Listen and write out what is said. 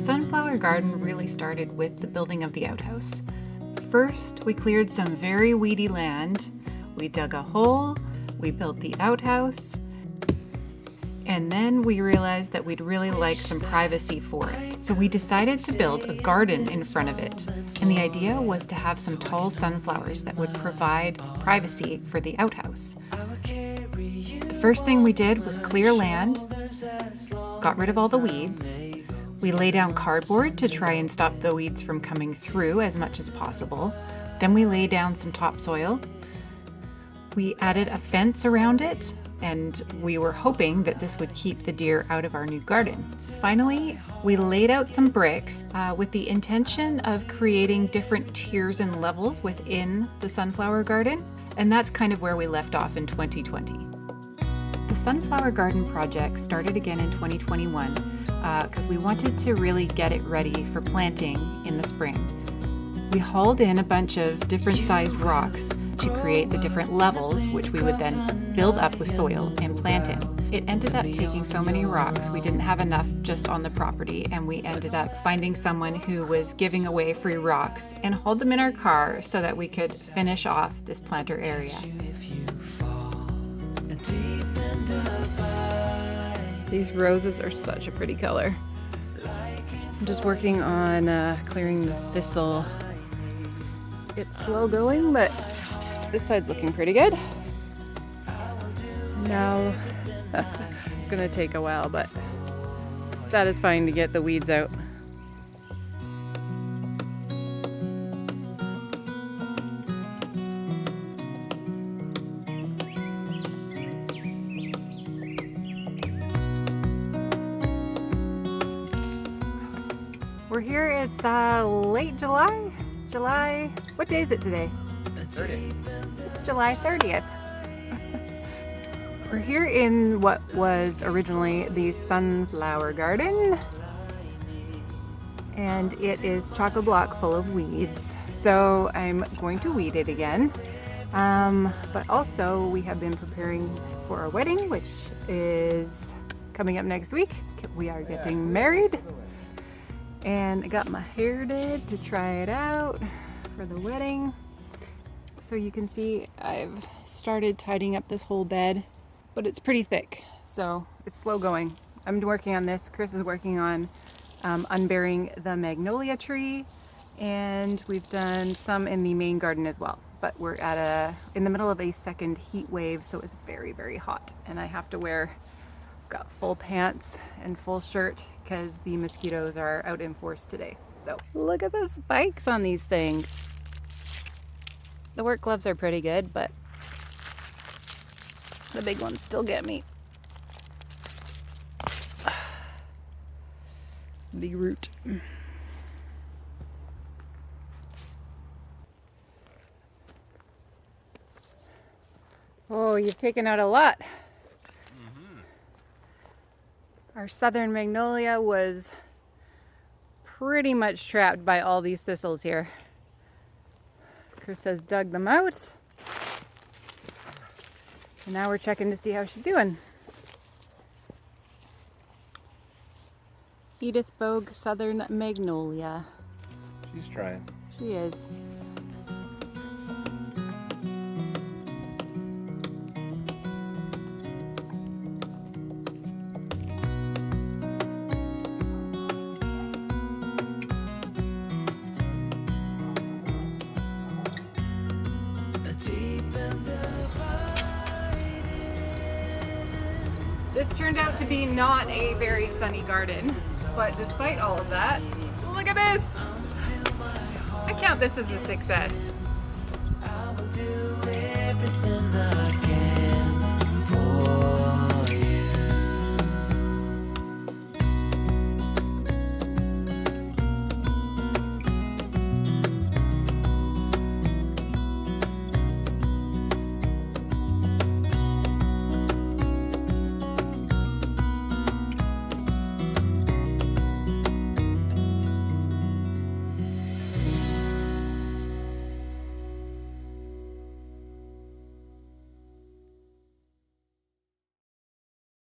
sunflower garden really started with the building of the outhouse. First, we cleared some very weedy land. We dug a hole, we built the outhouse, and then we realized that we'd really like some privacy for it. So we decided to build a garden in front of it. And the idea was to have some tall sunflowers that would provide privacy for the outhouse. The first thing we did was clear land, got rid of all the weeds. We lay down cardboard to try and stop the weeds from coming through as much as possible. Then we lay down some topsoil. We added a fence around it, and we were hoping that this would keep the deer out of our new garden. Finally, we laid out some bricks with the intention of creating different tiers and levels within the sunflower garden, and that's kind of where we left off in 2020. The sunflower garden project started again in 2021 because we wanted to really get it ready for planting in the spring. We hauled in a bunch of different sized rocks to create the different levels, which we would then build up with soil and plant in. It ended up taking so many rocks, we didn't have enough just on the property, and we ended up finding someone who was giving away free rocks and hauled them in our car so that we could finish off this planter area. These roses are such a pretty color. I'm just working on clearing the thistle. It's slow going, but this side's looking pretty good. Now, it's gonna take a while, but satisfying to get the weeds out. We're here, it's late July, what day is it today? 30th. It's July 30th. We're here in what was originally the sunflower garden, and it is chock-a-block full of weeds. So I'm going to weed it again. But also we have been preparing for our wedding, which is coming up next week. We are getting married. And I got my hair did to try it out for the wedding. So you can see I've started tidying up this whole bed, but it's pretty thick, so it's slow going. I'm working on this. Chris is working on unburying the Magnolia tree, and we've done some in the main garden as well. But we're in the middle of a second heat wave, so it's very, very hot, and I have to got full pants and full shirt because the mosquitoes are out in force today. So look at the spikes on these things. The work gloves are pretty good, but the big ones still get me. The root. Oh, you've taken out a lot. Our southern magnolia was pretty much trapped by all these thistles here. Chris has dug them out. And now we're checking to see how she's doing. Edith Bogue Southern Magnolia. She's trying. She is. This turned out to be not a very sunny garden, but despite all of that, look at this! I count this as a success.